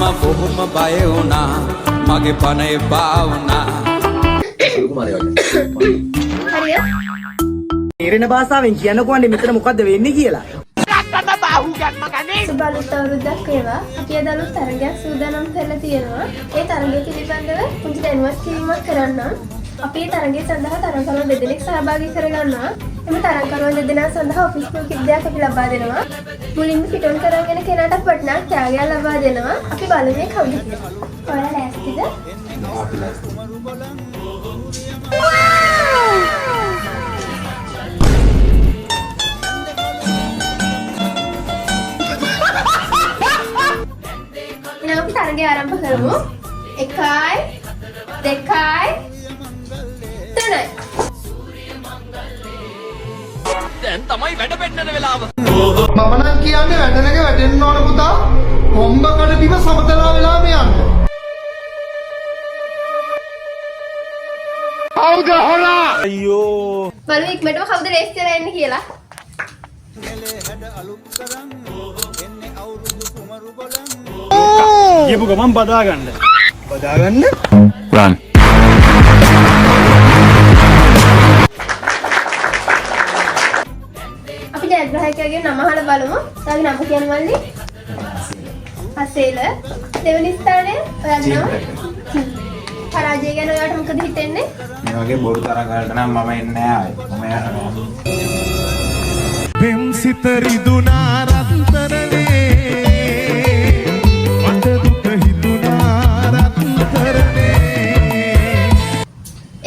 මම බොහොම බය වුණා මගේ පණ එපා වුණා හරිය තේරෙන භාෂාවෙන් කියනකොන්නේ මෙතන මොකද්ද වෙන්නේ කියලා. සුබ අලුත් අවුරුද්දක් වේවා. අපි අද අලුත් තරගයක් සූදානම් කරලා තියෙනවා. ඒ තරගය පිළිබඳව පුංචි දැනුවත් කිරීමක් කරන්න. අපි මේ තරගය සඳහා තරගකරුවන් දෙදෙනෙක් සහභාගී කරගන්නවා. එම තරගකරුවන් දෙදෙනා සඳහා ඔෆිස් ප්‍රතිවිද්‍යාවක් අපි ලබා දෙනවා. මුලින්ම පිටොන් කරගෙන කෙනාට වටිනා ත්‍යාගයක් ලබා දෙනවා. අපි බලමු මේ කවුද කියලා. ඔයාලා ලෑස්තිද? අපි ලෑස්ති. අපි තරගය ආරම්භ කරමු. 1යි 2යි 3යි. දැන් තමයි වැඩ පෙන්නන වෙලාව. මම නම් කියන්නේ වැඩනක වැටෙන්න ඕන පුතා. කොම්බකට බිම සමතලා වෙලා මේ යන්න. කවුද හොරා? අයියෝ. බලමු ඉක්මනටම කවුද රේස් කරලා එන්නේ කියලා. කියපු ගමන් බදාගන්න. බදාගන්න? රන්. අපි ජයග්‍රාහකයාගේ නම අහලා බලමු. තාගේ නම කියන්න මල්ලි. අසේල. දෙවෙනි ස්ථානය ඔයාගේ නම? පරාජය ගැන ඔයාලට මොකද හිතෙන්නේ? මේ වගේ බොරු තරගවලට නම් මම එන්නේ නැහැ ආයේ. මම යනවා. පෙම්සිත රිදුනා රත්තරනේ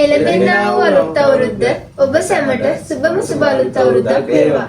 එළඹෙනා වූ අලුත් අවුරුද්ද ඔබ සැමට සුබම සුබ අලුත් අවුරුද්දක් වේවා.